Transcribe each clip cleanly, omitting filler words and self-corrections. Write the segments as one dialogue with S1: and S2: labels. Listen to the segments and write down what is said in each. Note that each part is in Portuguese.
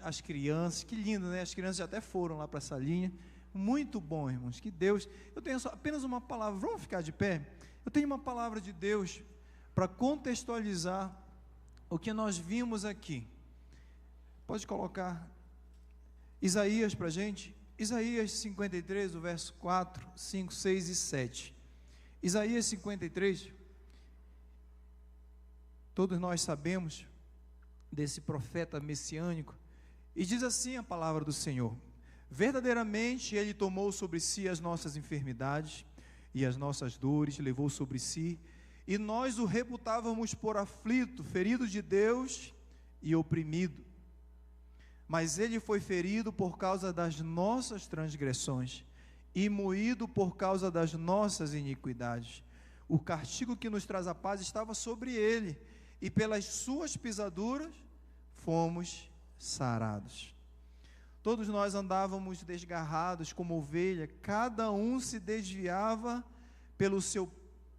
S1: as crianças, que lindo, né? As crianças já até foram lá para essa linha. Muito bom, irmãos, que Deus, eu tenho apenas uma palavra, vamos ficar de pé? Eu tenho uma palavra de Deus para contextualizar o que nós vimos aqui. Pode colocar Isaías para a gente, Isaías 53, o verso 4, 5, 6 e 7. Isaías 53, todos nós sabemos desse profeta messiânico, e diz assim a palavra do Senhor: verdadeiramente Ele tomou sobre si as nossas enfermidades e as nossas dores, levou sobre si, e nós o reputávamos por aflito, ferido de Deus e oprimido. Mas Ele foi ferido por causa das nossas transgressões e moído por causa das nossas iniquidades. O castigo que nos traz a paz estava sobre Ele, e pelas suas pisaduras fomos sarados. Todos nós andávamos desgarrados como ovelha, cada um se desviava pelo seu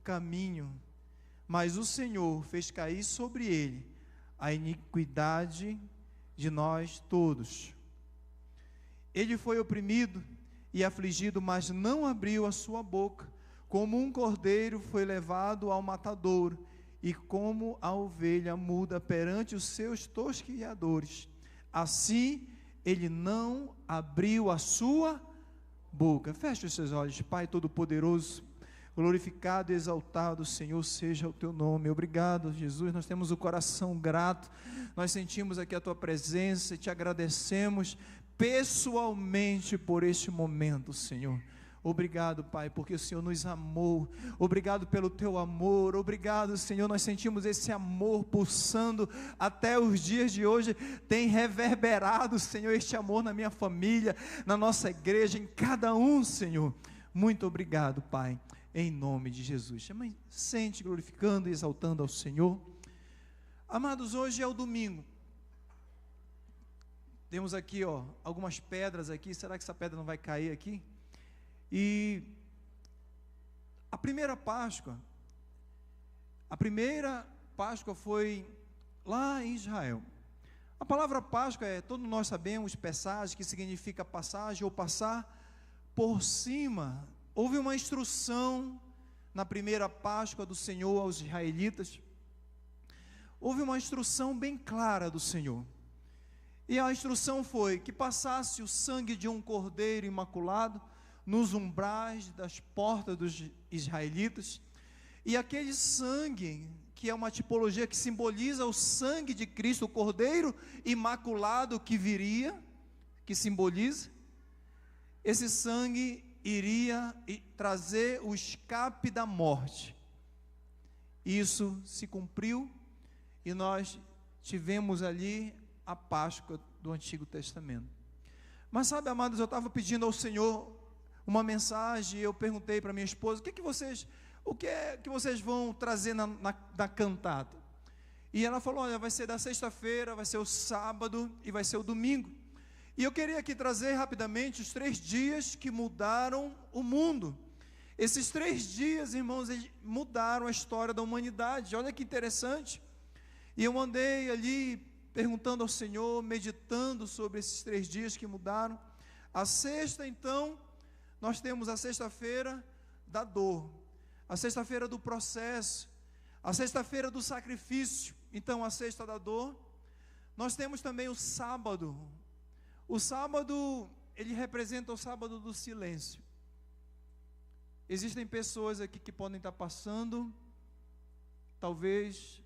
S1: caminho, mas o Senhor fez cair sobre ele a iniquidade de nós todos. Ele foi oprimido e afligido, mas não abriu a sua boca. Como um cordeiro foi levado ao matadouro, e como a ovelha muda perante os seus tosquiadores, assim ele não abriu a sua boca. Feche os seus olhos. Pai Todo-Poderoso, glorificado e exaltado, Senhor, seja o teu nome. Obrigado, Jesus, nós temos o coração grato, nós sentimos aqui a tua presença e te agradecemos pessoalmente por este momento, Senhor. Obrigado, Pai, porque o Senhor nos amou. Obrigado pelo teu amor. Obrigado, Senhor, nós sentimos esse amor pulsando até os dias de hoje. Tem reverberado, Senhor, este amor na minha família, na nossa igreja, em cada um, Senhor. Muito obrigado, Pai, em nome de Jesus. Sente glorificando e exaltando ao Senhor. Amados, hoje é o domingo. Temos aqui, algumas pedras aqui. Será que essa pedra não vai cair aqui? E a primeira Páscoa foi lá em Israel. A palavra Páscoa todos nós sabemos, passagem, que significa passagem ou passar por cima. Houve uma instrução na primeira Páscoa do Senhor aos israelitas. Houve uma instrução bem clara do Senhor. E a instrução foi que passasse o sangue de um cordeiro imaculado nos umbrais das portas dos israelitas, e aquele sangue, que é uma tipologia que simboliza o sangue de Cristo, o cordeiro imaculado que viria, que simboliza, esse sangue iria trazer o escape da morte. Isso se cumpriu, e nós tivemos ali a Páscoa do Antigo Testamento. Mas sabe, amados, eu estava pedindo ao Senhor uma mensagem, e eu perguntei para minha esposa, o que é que vocês vão trazer na cantata? E ela falou, olha, vai ser da sexta-feira, vai ser o sábado e vai ser o domingo. E eu queria aqui trazer rapidamente os 3 dias que mudaram o mundo. Esses 3 dias, irmãos, eles mudaram a história da humanidade. Olha que interessante. E eu andei ali perguntando ao Senhor, meditando sobre esses 3 dias que mudaram. A sexta, então, nós temos a sexta-feira da dor, a sexta-feira do processo, a sexta-feira do sacrifício. Então, a sexta da dor. Nós temos também o sábado. O sábado, ele representa o sábado do silêncio. Existem pessoas aqui que podem estar passando, talvez,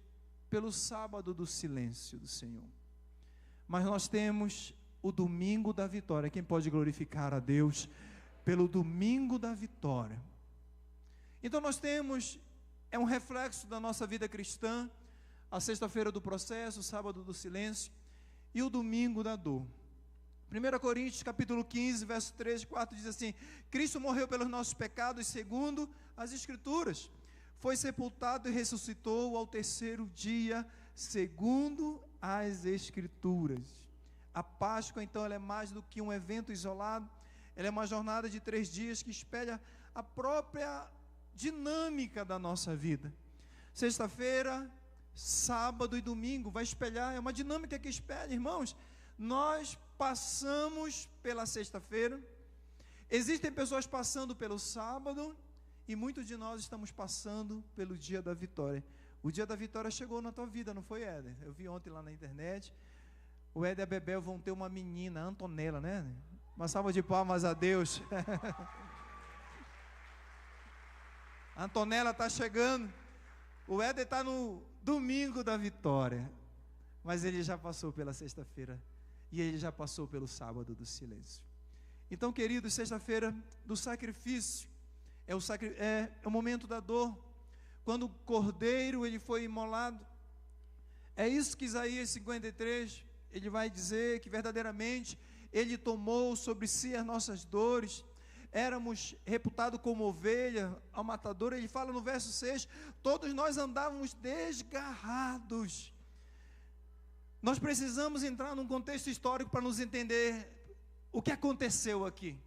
S1: pelo sábado do silêncio do Senhor. Mas nós temos o domingo da vitória. Quem pode glorificar a Deus pelo domingo da vitória? Então nós temos, é um reflexo da nossa vida cristã, a sexta-feira do processo, o sábado do silêncio e o domingo da dor. 1 Coríntios capítulo 15, verso 13 e 4 diz assim: Cristo morreu pelos nossos pecados segundo as Escrituras, foi sepultado e ressuscitou ao terceiro dia segundo as Escrituras. A Páscoa, então, ela é mais do que um evento isolado. Ela é uma jornada de 3 dias que espelha a própria dinâmica da nossa vida. Sexta-feira, sábado e domingo vai espelhar, é uma dinâmica que espelha, irmãos, nós passamos pela sexta-feira, existem pessoas passando pelo sábado, e muitos de nós estamos passando pelo dia da vitória. O dia da vitória chegou na tua vida, não foi, Éder? Eu vi ontem lá na internet, o Éder e a Bebel vão ter uma menina, a Antonella, né? Uma salva de palmas a Deus. A Antonella está chegando, o Éder está no domingo da vitória, mas ele já passou pela sexta-feira, e ele já passou pelo sábado do silêncio. Então, queridos, sexta-feira do sacrifício, é o momento da dor, quando o cordeiro ele foi imolado. É isso que Isaías 53, ele vai dizer que verdadeiramente ele tomou sobre si as nossas dores. Éramos reputados como ovelha ao matador. Ele fala no verso 6, todos nós andávamos desgarrados. Nós precisamos entrar num contexto histórico para nos entender o que aconteceu aqui.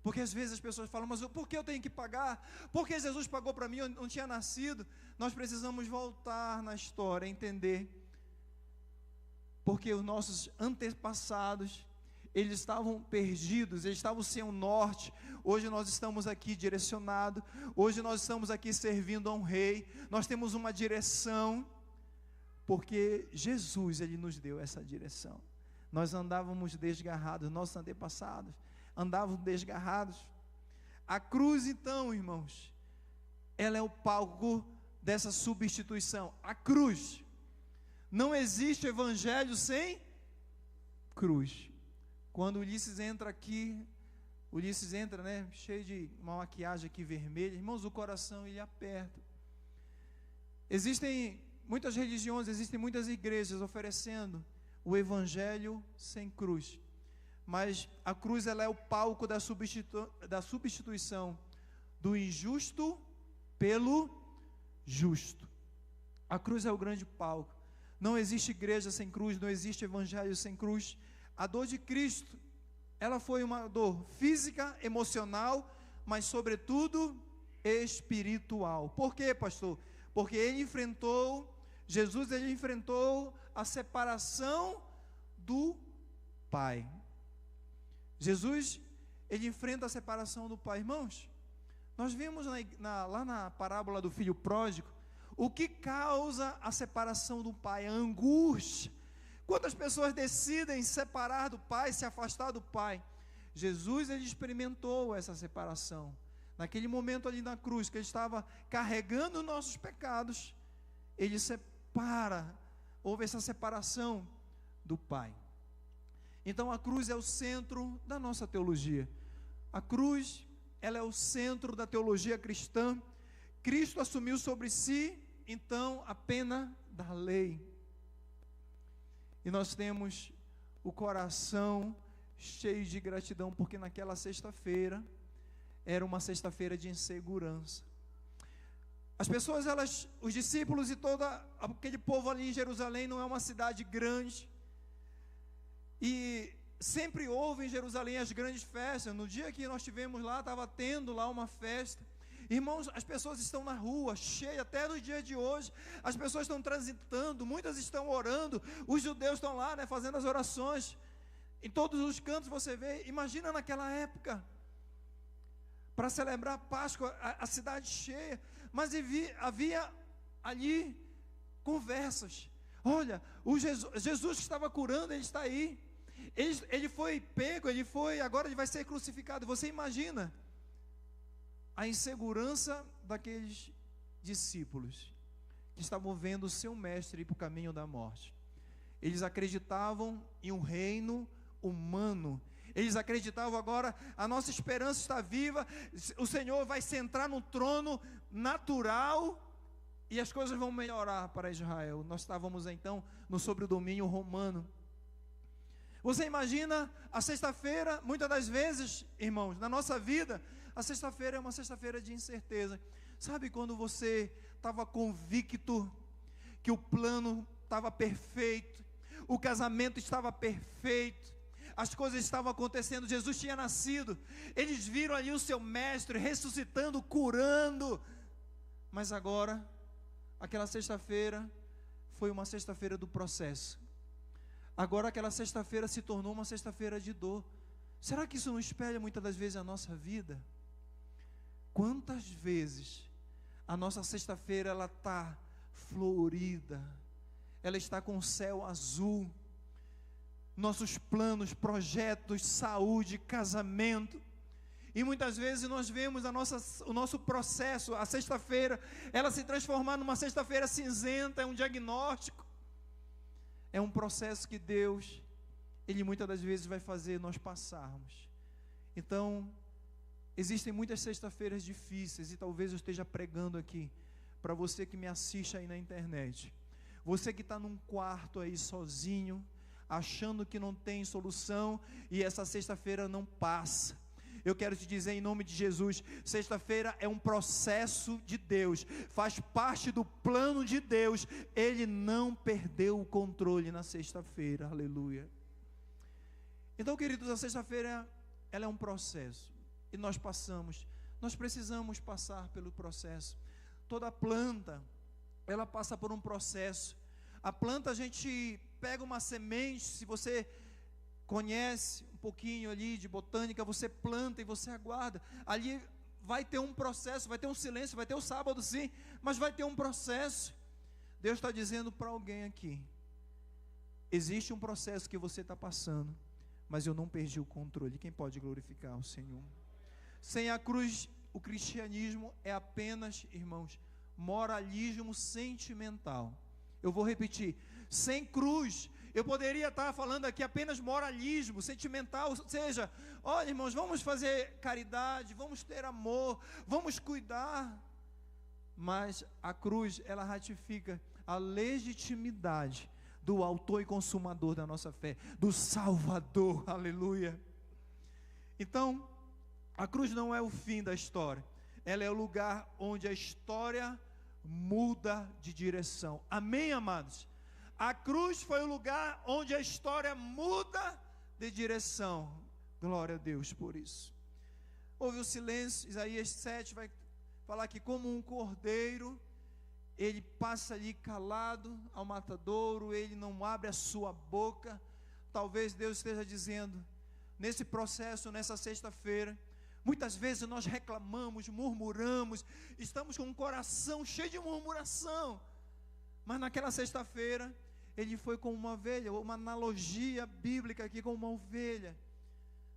S1: Porque às vezes as pessoas falam, mas por que eu tenho que pagar? Porque Jesus pagou para mim, eu não tinha nascido. Nós precisamos voltar na história, entender. Porque os nossos antepassados, eles estavam perdidos, eles estavam sem o norte. Hoje nós estamos aqui direcionados, hoje nós estamos aqui servindo a um rei. Nós temos uma direção, porque Jesus, ele nos deu essa direção. Nós andávamos desgarrados, nossos antepassados andavam desgarrados. A cruz, então, irmãos, ela é o palco dessa substituição. A cruz. Não existe evangelho sem cruz. Quando Ulisses entra aqui, Ulisses entra, né, cheio de uma maquiagem aqui vermelha, irmãos, o coração ele aperta. Existem muitas religiões, existem muitas igrejas oferecendo o evangelho sem cruz. Mas a cruz ela é o palco da substituição do injusto pelo justo. A cruz é o grande palco. Não existe igreja sem cruz, não existe evangelho sem cruz. A dor de Cristo, ela foi uma dor física, emocional, mas sobretudo espiritual. Por quê, pastor? Porque Jesus enfrentou a separação do Pai. Jesus, ele enfrenta a separação do Pai. Irmãos, nós vimos lá na parábola do filho pródigo, o que causa a separação do Pai? A angústia. Quantas pessoas decidem separar do Pai, se afastar do Pai? Jesus, ele experimentou essa separação. Naquele momento ali na cruz, que ele estava carregando nossos pecados, ele separa, houve essa separação do Pai. Então a cruz é o centro da nossa teologia. A cruz, ela é o centro da teologia cristã. Cristo assumiu sobre si, então, a pena da lei. E nós temos o coração cheio de gratidão, porque naquela sexta-feira, era uma sexta-feira de insegurança. As pessoas, os discípulos e todo aquele povo ali em Jerusalém, não é uma cidade grande. E sempre houve em Jerusalém as grandes festas. No dia que nós estivemos lá, estava tendo lá uma festa. Irmãos, as pessoas estão na rua, cheia, até no dia de hoje. As pessoas estão transitando, muitas estão orando. Os judeus estão lá, né, fazendo as orações. Em todos os cantos você vê. Imagina naquela época, para celebrar a Páscoa, a cidade cheia. Mas havia ali conversas. Olha, Jesus que estava curando, ele está aí. Ele foi pego, agora ele vai ser crucificado. Você imagina a insegurança daqueles discípulos que estavam vendo o seu mestre ir para o caminho da morte. Eles acreditavam em um reino humano. Eles acreditavam agora, a nossa esperança está viva, o Senhor vai sentar no trono natural e as coisas vão melhorar para Israel. Nós estávamos então sobre o domínio romano. Você imagina a sexta-feira, muitas das vezes, irmãos, na nossa vida, a sexta-feira é uma sexta-feira de incerteza. Sabe quando você estava convicto que o plano estava perfeito, o casamento estava perfeito, as coisas estavam acontecendo, Jesus tinha nascido, eles viram ali o seu mestre ressuscitando, curando, mas agora, aquela sexta-feira, foi uma sexta-feira do processo. agora aquela sexta-feira se tornou uma sexta-feira de dor. Será que isso não espelha muitas das vezes a nossa vida? Quantas vezes a nossa sexta-feira ela está florida, ela está com o céu azul, nossos planos, projetos, saúde, casamento, e muitas vezes nós vemos o nosso processo, a sexta-feira, ela se transformar numa sexta-feira cinzenta, é um diagnóstico, é um processo que Deus, Ele muitas das vezes vai fazer nós passarmos. Então, existem muitas sexta-feiras difíceis, e talvez eu esteja pregando aqui, para você que me assiste aí na internet, você que está num quarto aí sozinho, achando que não tem solução, e essa sexta-feira não passa. Eu quero te dizer em nome de Jesus, sexta-feira é um processo de Deus, faz parte do plano de Deus, Ele não perdeu o controle na sexta-feira, aleluia. Então, queridos, a sexta-feira, ela é um processo, e nós precisamos passar pelo processo. Toda planta, ela passa por um processo. A planta, a gente pega uma semente, se você conhece um pouquinho ali de botânica, você planta e você aguarda, ali vai ter um processo, vai ter um silêncio, vai ter o sábado sim, mas vai ter um processo. Deus está dizendo para alguém aqui, existe um processo que você está passando, mas eu não perdi o controle. Quem pode glorificar o Senhor? Sem a cruz, o cristianismo é apenas, irmãos, moralismo sentimental. Eu vou repetir, sem cruz, eu poderia estar falando aqui apenas moralismo sentimental, ou seja, olha, irmãos, vamos fazer caridade, vamos ter amor, vamos cuidar, mas a cruz, ela ratifica a legitimidade do autor e consumador da nossa fé, do Salvador, aleluia. Então, a cruz não é o fim da história, ela é o lugar onde a história muda de direção. Amém, amados? A cruz foi o lugar onde a história muda de direção. Glória a Deus por isso. Houve o silêncio. Isaías 7 vai falar que como um cordeiro, ele passa ali calado ao matadouro, ele não abre a sua boca. Talvez Deus esteja dizendo, nesse processo, nessa sexta-feira, muitas vezes nós reclamamos, murmuramos, estamos com um coração cheio de murmuração, mas naquela sexta-feira, ele foi como uma ovelha, uma analogia bíblica aqui com uma ovelha,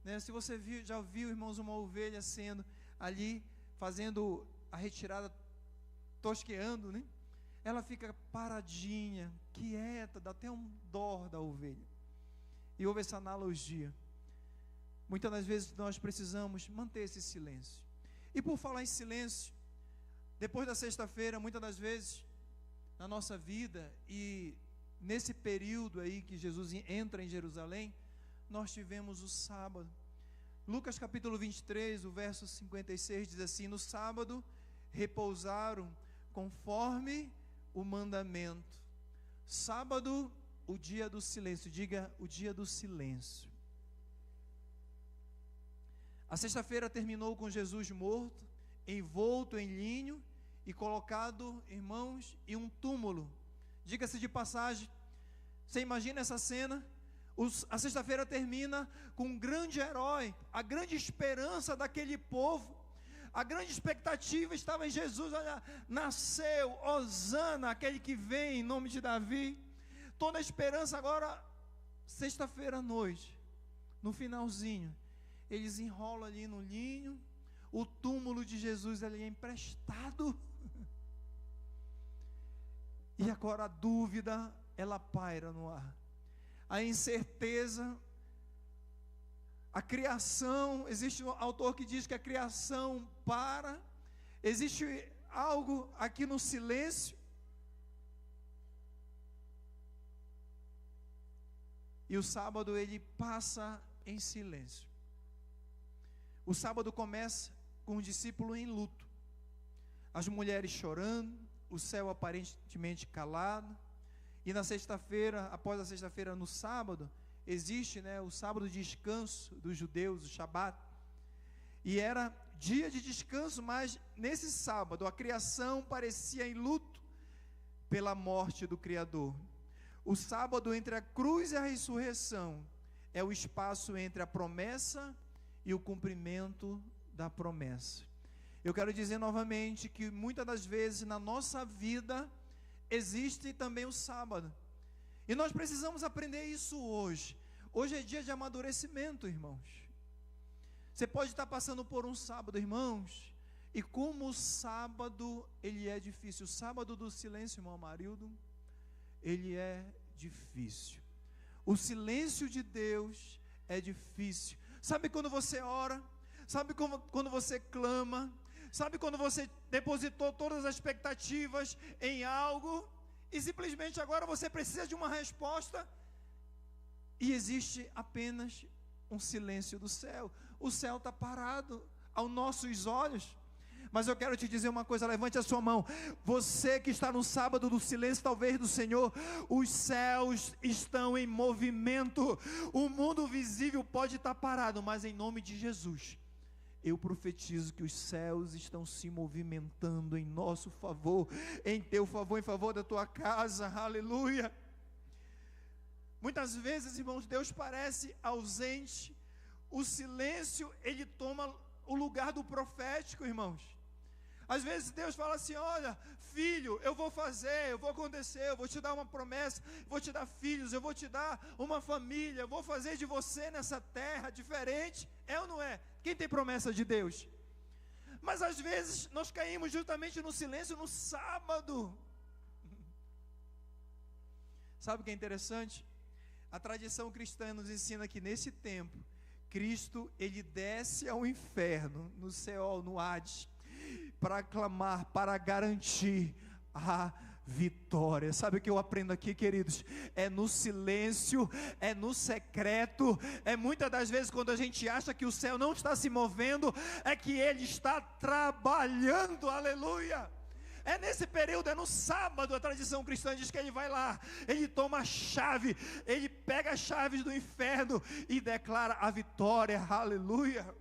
S1: né? Se você já viu, irmãos, uma ovelha sendo ali, fazendo a retirada, tosqueando, né? Ela fica paradinha, quieta, dá até um dó da ovelha, e houve essa analogia. Muitas das vezes nós precisamos manter esse silêncio. E por falar em silêncio, depois da sexta-feira, muitas das vezes, na nossa vida, e nesse período aí que Jesus entra em Jerusalém, nós tivemos o sábado. Lucas capítulo 23, o verso 56 diz assim: no sábado repousaram conforme o mandamento. Sábado, o dia do silêncio, diga o dia do silêncio. A sexta-feira terminou com Jesus morto, envolto em linho e colocado, irmãos, em um túmulo. Diga-se de passagem, você imagina essa cena? A sexta-feira termina com um grande herói, a grande esperança daquele povo, a grande expectativa estava em Jesus. Olha, nasceu, Hosana, aquele que vem em nome de Davi. Toda a esperança agora, sexta-feira à noite, no finalzinho, eles enrolam ali no linho, o túmulo de Jesus ali é emprestado, e agora a dúvida, ela paira no ar, a incerteza, a criação, existe um autor que diz que a criação para, existe algo aqui no silêncio, e o sábado ele passa em silêncio. O sábado começa com o discípulo em luto, as mulheres chorando, o céu aparentemente calado, e na sexta-feira, após a sexta-feira, no sábado, existe, né, o sábado de descanso dos judeus, o Shabat, e era dia de descanso, mas nesse sábado, a criação parecia em luto pela morte do Criador. O sábado entre a cruz e a ressurreição é o espaço entre a promessa e o cumprimento da promessa. Eu quero dizer novamente que muitas das vezes na nossa vida existe também o sábado. E nós precisamos aprender isso hoje. Hoje é dia de amadurecimento, irmãos. Você pode estar passando por um sábado, irmãos, e como o sábado, ele é difícil. O sábado do silêncio, irmão Amarildo, ele é difícil. O silêncio de Deus é difícil. Sabe quando você ora? Sabe quando você clama? Sabe quando você depositou todas as expectativas em algo e simplesmente agora você precisa de uma resposta e existe apenas um silêncio do céu. O céu está parado aos nossos olhos. Mas eu quero te dizer uma coisa, levante a sua mão. Você que está no sábado do silêncio, talvez do Senhor, os céus estão em movimento. O mundo visível pode estar parado, mas em nome de Jesus, eu profetizo que os céus estão se movimentando em nosso favor, em teu favor, em favor da tua casa. Aleluia. Muitas vezes, irmãos, Deus parece ausente. O silêncio, ele toma o lugar do profético, irmãos. Às vezes Deus fala assim: olha, filho, eu vou fazer, eu vou acontecer, eu vou te dar uma promessa, vou te dar filhos, eu vou te dar uma família, eu vou fazer de você nessa terra diferente. É ou não é? Quem tem promessa de Deus? Mas às vezes nós caímos justamente no silêncio no sábado. Sabe o que é interessante? A tradição cristã nos ensina que nesse tempo, Cristo, ele desce ao inferno, no Seol, no Hades, para clamar, para garantir a vitória. Sabe o que eu aprendo aqui, queridos? É no silêncio, é no secreto, é muitas das vezes quando a gente acha que o céu não está se movendo, é que ele está trabalhando. Aleluia. É nesse período, é no sábado, a tradição cristã diz que ele vai lá, ele toma a chave, ele pega as chaves do inferno e declara a vitória. Aleluia.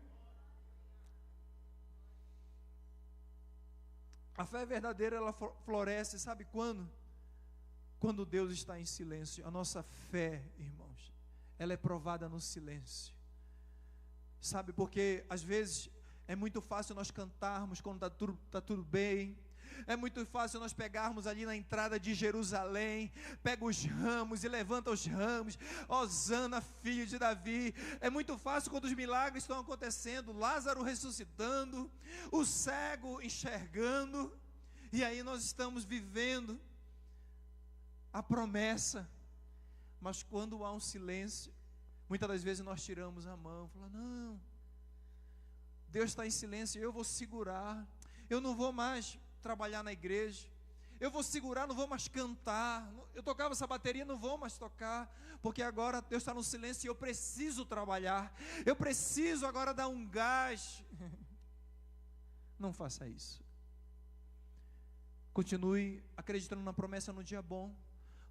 S1: A fé verdadeira, ela floresce, sabe quando? Quando Deus está em silêncio. A nossa fé, irmãos, ela é provada no silêncio. Sabe, porque às vezes é muito fácil nós cantarmos quando está tudo bem. É muito fácil nós pegarmos ali na entrada de Jerusalém, pega os ramos e levanta os ramos, Hosana, filho de Davi. É muito fácil quando os milagres estão acontecendo, Lázaro ressuscitando, o cego enxergando, e aí nós estamos vivendo a promessa. Mas quando há um silêncio, muitas das vezes nós tiramos a mão, falamos: não, Deus está em silêncio, eu vou segurar, eu não vou mais trabalhar na igreja, eu vou segurar, não vou mais cantar, eu tocava essa bateria, não vou mais tocar, porque agora Deus está no silêncio e eu preciso trabalhar, eu preciso agora dar um gás. Não faça isso. Continue acreditando na promessa no dia bom,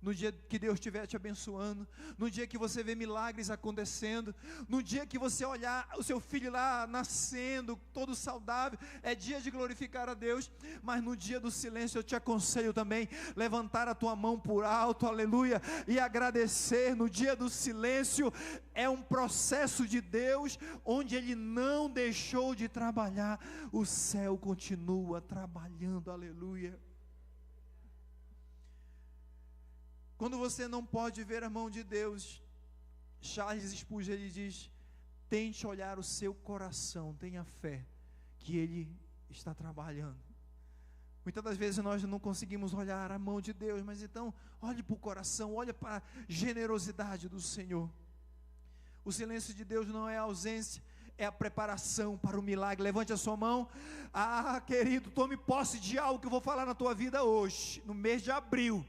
S1: no dia que Deus estiver te abençoando, no dia que você vê milagres acontecendo, no dia que você olhar o seu filho lá nascendo, todo saudável, é dia de glorificar a Deus. Mas no dia do silêncio eu te aconselho também, levantar a tua mão por alto, aleluia, e agradecer. No dia do silêncio é um processo de Deus, onde Ele não deixou de trabalhar, o céu continua trabalhando, aleluia. Quando você não pode ver a mão de Deus, Charles Spurgeon, ele diz: tente olhar o seu coração, tenha fé que Ele está trabalhando. Muitas das vezes nós não conseguimos olhar a mão de Deus, mas então olhe para o coração, olhe para a generosidade do Senhor. O silêncio de Deus não é a ausência, é a preparação para o milagre. Levante a sua mão. Ah, querido, tome posse de algo que eu vou falar na tua vida hoje, no mês de abril.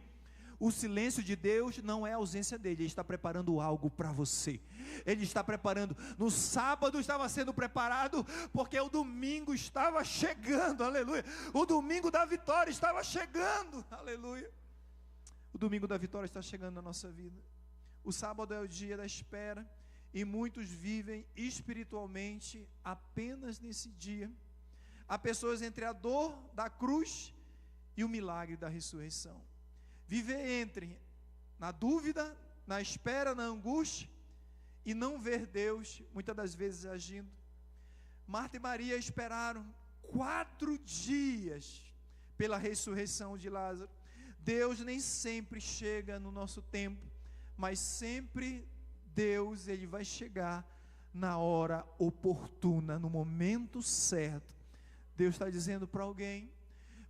S1: O silêncio de Deus não é a ausência dele, Ele está preparando algo para você. Ele está preparando. No sábado estava sendo preparado, porque o domingo estava chegando, aleluia. O domingo da vitória estava chegando, aleluia. O domingo da vitória está chegando na nossa vida. O sábado é o dia da espera, e muitos vivem espiritualmente apenas nesse dia. Há pessoas entre a dor da cruz e o milagre da ressurreição. Viver entre na dúvida, na espera, na angústia, e não ver Deus, muitas das vezes agindo. Marta e Maria esperaram 4 dias pela ressurreição de Lázaro. Deus nem sempre chega no nosso tempo, mas sempre Deus, Ele vai chegar na hora oportuna, no momento certo. Deus está dizendo para alguém,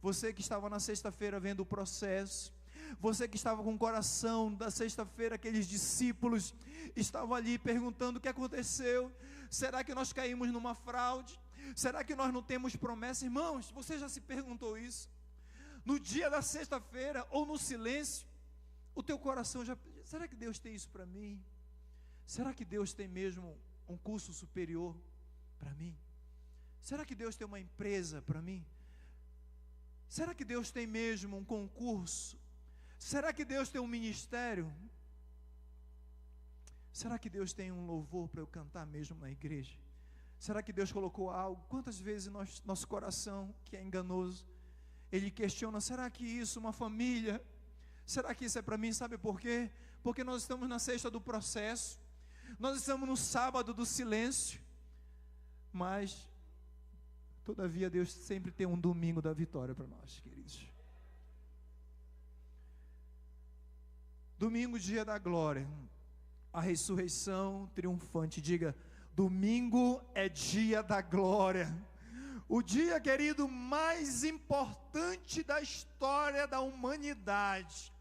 S1: você que estava na sexta-feira vendo o processo, você que estava com o coração da sexta-feira, aqueles discípulos estavam ali perguntando o que aconteceu, será que nós caímos numa fraude? Será que nós não temos promessa? Irmãos, você já se perguntou isso? No dia da sexta-feira, ou no silêncio, o teu coração já, será que Deus tem isso para mim? Será que Deus tem mesmo um curso superior para mim? Será que Deus tem uma empresa para mim? Será que Deus tem mesmo um concurso? Será que Deus tem um ministério? Será que Deus tem um louvor para eu cantar mesmo na igreja? Será que Deus colocou algo? Quantas vezes nosso coração, que é enganoso, ele questiona, será que isso, uma família, será que isso é para mim? Sabe por quê? Porque nós estamos na sexta do processo, nós estamos no sábado do silêncio, mas, todavia, Deus sempre tem um domingo da vitória para nós, queridos. Domingo, dia da glória, a ressurreição triunfante. Diga, domingo é dia da glória. O dia, querido, mais importante da história da humanidade.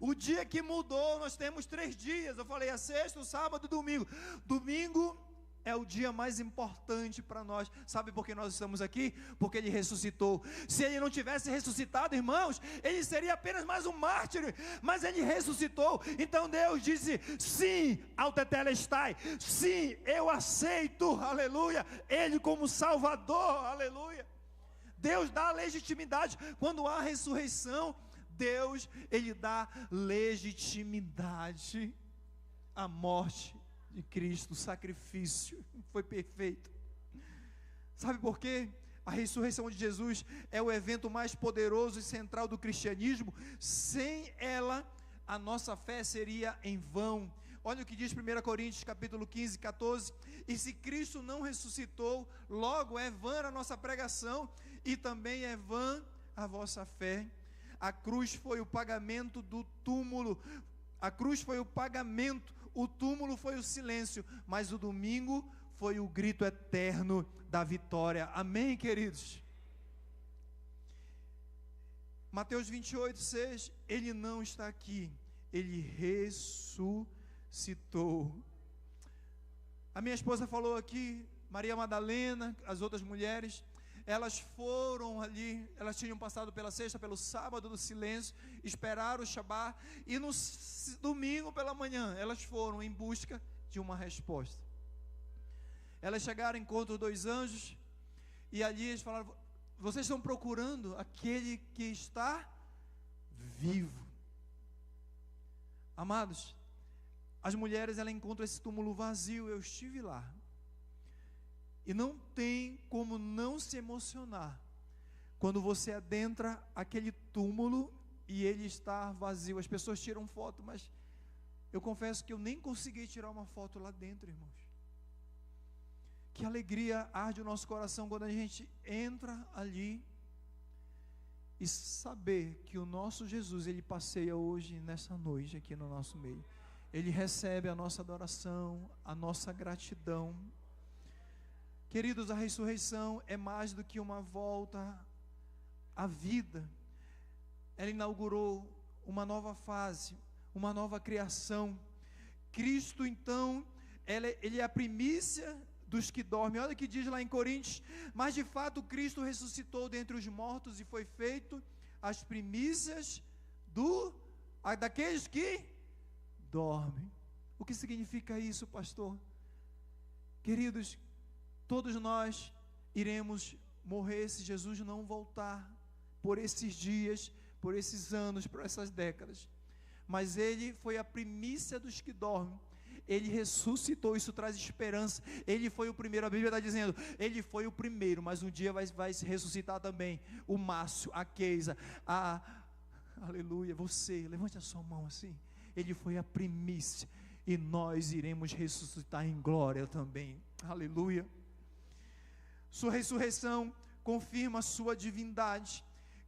S1: O dia que mudou, nós temos 3 dias. Eu falei a sexta, o sábado, o domingo. Domingo é o dia mais importante para nós. Sabe por que nós estamos aqui? Porque Ele ressuscitou. Se Ele não tivesse ressuscitado, irmãos, Ele seria apenas mais um mártir. Mas Ele ressuscitou. Então Deus disse, sim, ao tetelestai. Sim, eu aceito, aleluia, Ele como Salvador, aleluia. Deus dá legitimidade. Quando há ressurreição, Deus, Ele dá legitimidade à morte de Cristo. O sacrifício foi perfeito. Sabe por quê? A ressurreição de Jesus é o evento mais poderoso e central do cristianismo. Sem ela, a nossa fé seria em vão. Olha o que diz 1 Coríntios capítulo 15, 14. E se Cristo não ressuscitou, logo é vã a nossa pregação, e também é vã a vossa fé. A cruz foi o pagamento do túmulo. A cruz foi o pagamento. O túmulo foi o silêncio, mas o domingo foi o grito eterno da vitória. Amém, queridos? Mateus 28, 6, Ele não está aqui, Ele ressuscitou. A minha esposa falou aqui, Maria Madalena, as outras mulheres, elas foram ali, elas tinham passado pela sexta, pelo sábado do silêncio, esperaram o Shabá, e no domingo pela manhã, elas foram em busca de uma resposta. Elas chegaram, encontram 2 anjos, e ali eles falaram, vocês estão procurando aquele que está vivo. Amados, as mulheres, elas encontram esse túmulo vazio, eu estive lá. E não tem como não se emocionar quando você adentra aquele túmulo e ele está vazio. As pessoas tiram foto, mas eu confesso que eu nem consegui tirar uma foto lá dentro, irmãos. Que alegria arde o nosso coração quando a gente entra ali e saber que o nosso Jesus, Ele passeia hoje, nessa noite, aqui no nosso meio. Ele recebe a nossa adoração, a nossa gratidão. Queridos, a ressurreição é mais do que uma volta à vida. Ela inaugurou uma nova fase, uma nova criação. Cristo, então, Ele é a primícia dos que dormem. Olha o que diz lá em Coríntios, mas de fato Cristo ressuscitou dentre os mortos e foi feito as primícias daqueles que dormem. O que significa isso, pastor? Queridos, todos nós iremos morrer se Jesus não voltar, por esses dias, por esses anos, por essas décadas. Mas Ele foi a primícia dos que dormem. Ele ressuscitou, isso traz esperança. Ele foi o primeiro, a Bíblia está dizendo, Ele foi o primeiro, mas um dia vai se ressuscitar também. O Márcio, a Keisa, aleluia, você, levante a sua mão assim. Ele foi a primícia, e nós iremos ressuscitar em glória também. Aleluia. Sua ressurreição confirma a sua divindade,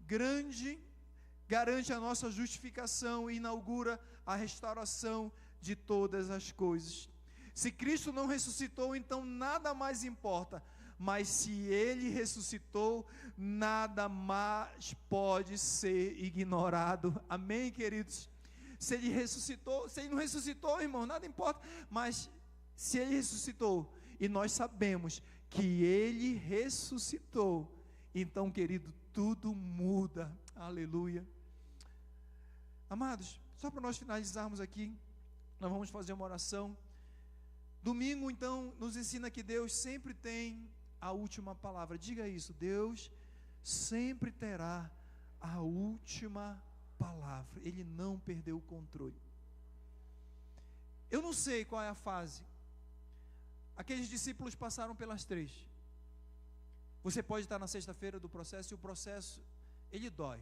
S1: garante a nossa justificação e inaugura a restauração de todas as coisas. Se Cristo não ressuscitou, então nada mais importa, mas se Ele ressuscitou, nada mais pode ser ignorado. Amém, queridos? Se Ele ressuscitou, se Ele não ressuscitou, irmão, nada importa, mas se Ele ressuscitou, e nós sabemos que Ele ressuscitou, então, querido, tudo muda. Aleluia. Amados, só para nós finalizarmos aqui, nós vamos fazer uma oração. Domingo, então, nos ensina que Deus sempre tem a última palavra. Diga isso: Deus sempre terá a última palavra. Ele não perdeu o controle. Eu não sei qual é a fase. Aqueles discípulos passaram pelas 3. Você pode estar na sexta-feira do processo, e o processo, ele dói.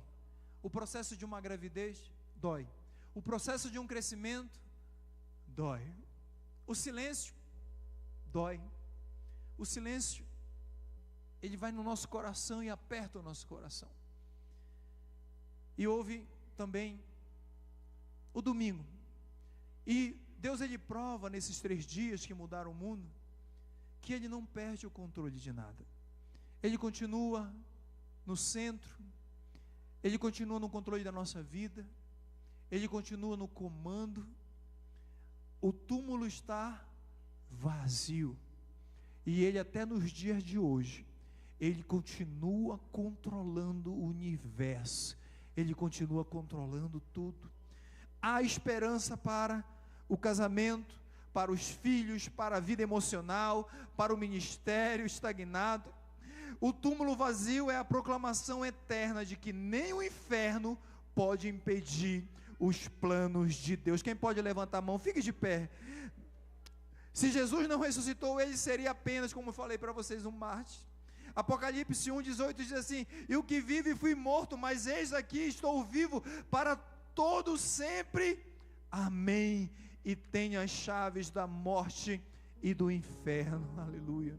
S1: O processo de uma gravidez, dói. O processo de um crescimento, dói. O silêncio, dói. O silêncio, ele vai no nosso coração e aperta o nosso coração. E houve também o domingo. E Deus, ele prova nesses 3 dias que mudaram o mundo, que Ele não perde o controle de nada. Ele continua no centro, Ele continua no controle da nossa vida, Ele continua no comando. O túmulo está vazio, e Ele até nos dias de hoje, Ele continua controlando o universo, Ele continua controlando tudo. Há esperança para o casamento, para os filhos, para a vida emocional, para o ministério estagnado. O túmulo vazio é a proclamação eterna de que nem o inferno pode impedir os planos de Deus. Quem pode levantar a mão? Fique de pé. Se Jesus não ressuscitou, Ele seria apenas, como eu falei para vocês, um mártir. Apocalipse 1:18 diz assim: e o que vive fui morto, mas eis aqui estou vivo para todo sempre. Amém. E tenho as chaves da morte e do inferno. Aleluia.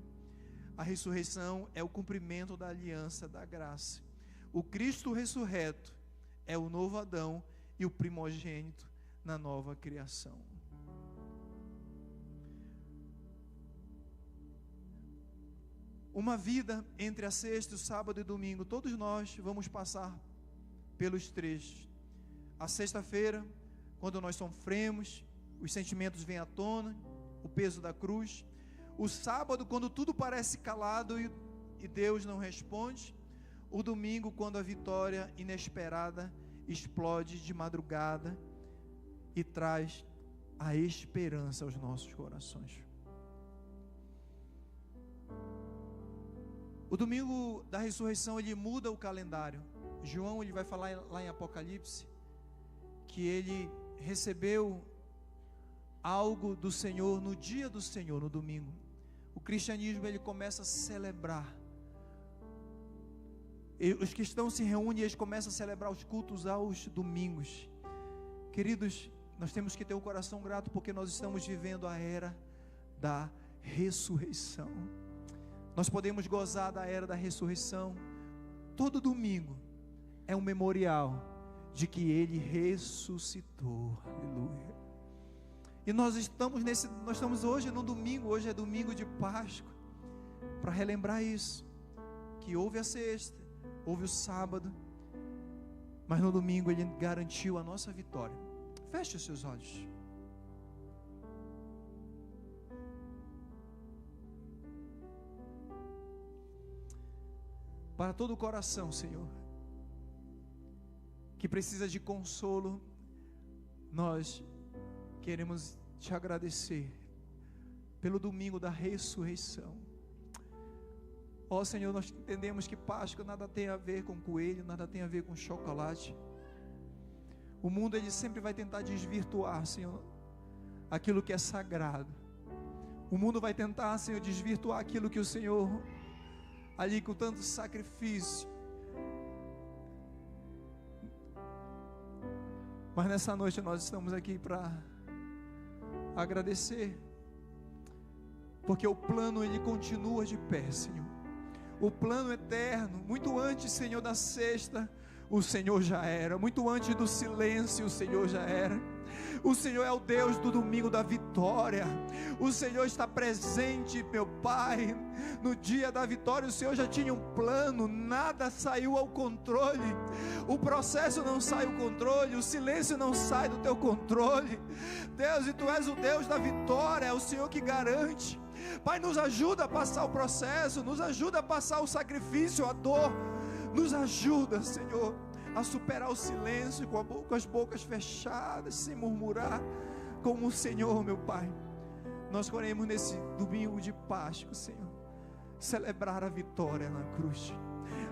S1: A ressurreição é o cumprimento da aliança da graça. O Cristo ressurreto é o novo Adão e o primogênito na nova criação. Uma vida entre a sexta, o sábado e o domingo, todos nós vamos passar pelos 3. A sexta-feira, quando nós sofremos, os sentimentos vêm à tona, o peso da cruz. O sábado, quando tudo parece calado e Deus não responde. O domingo, quando a vitória inesperada explode de madrugada e traz a esperança aos nossos corações. O domingo da ressurreição, ele muda o calendário. João, ele vai falar lá em Apocalipse, que ele recebeu algo do Senhor no dia do Senhor, no domingo. O cristianismo, ele começa a celebrar. E os cristãos se reúnem e eles começam a celebrar os cultos aos domingos. Queridos, nós temos que ter o coração grato, porque nós estamos vivendo a era da ressurreição. Nós podemos gozar da era da ressurreição. Todo domingo é um memorial de que Ele ressuscitou. Aleluia. E nós estamos hoje no domingo, hoje é domingo de Páscoa, para relembrar isso, que houve a sexta, houve o sábado, mas no domingo Ele garantiu a nossa vitória. Feche os seus olhos. Para todo o coração, Senhor, que precisa de consolo, nós queremos te agradecer pelo domingo da ressurreição. Ó Senhor, nós entendemos que Páscoa nada tem a ver com coelho, nada tem a ver com chocolate. O mundo, ele sempre vai tentar desvirtuar, Senhor, aquilo que é sagrado. O mundo vai tentar, Senhor, desvirtuar aquilo que o Senhor, ali com tanto sacrifício, Mas nessa noite nós estamos aqui para agradecer, porque o plano ele continua de pé, Senhor. O plano eterno, muito antes, Senhor, da sexta, o Senhor já era. Muito antes do silêncio, o Senhor já era. O Senhor é o Deus do domingo da vitória. O Senhor está presente, meu Pai. No dia da vitória, o Senhor já tinha um plano. Nada saiu ao controle. O processo não sai ao controle. O silêncio não sai do teu controle. Deus, e Tu és o Deus da vitória. É o Senhor que garante. Pai, nos ajuda a passar o processo. Nos ajuda a passar o sacrifício, a dor. Nos ajuda, Senhor, a superar o silêncio com as bocas fechadas, sem murmurar, como o Senhor, meu Pai. Nós queremos nesse domingo de Páscoa, Senhor, celebrar a vitória na cruz.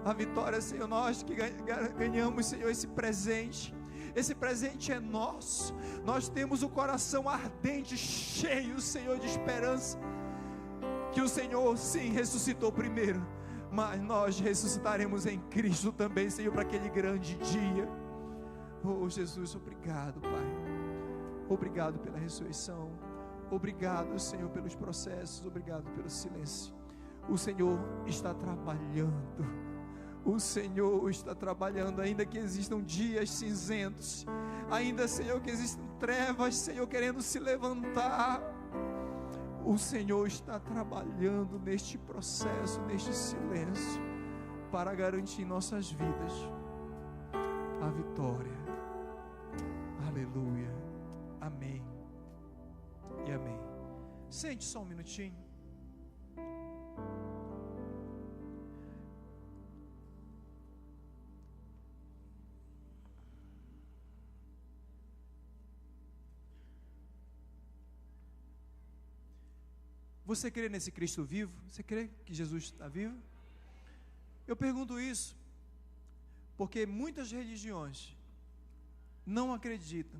S1: A vitória, Senhor, nós que ganhamos, Senhor, esse presente. Esse presente é nosso. Nós temos o coração ardente, cheio, Senhor, de esperança, que o Senhor, sim, ressuscitou primeiro, mas nós ressuscitaremos em Cristo também, Senhor, para aquele grande dia. Oh Jesus, obrigado, Pai. Obrigado pela ressurreição. Obrigado, Senhor, pelos processos. Obrigado pelo silêncio. O Senhor está trabalhando. O Senhor está trabalhando, ainda que existam dias cinzentos, ainda, Senhor, que existam trevas, Senhor, querendo se levantar. O Senhor está trabalhando neste processo, neste silêncio, para garantir em nossas vidas a vitória. Aleluia. Amém e amém. Sente só um minutinho. Você crê nesse Cristo vivo? Você crê que Jesus está vivo? Eu pergunto isso porque muitas religiões não acreditam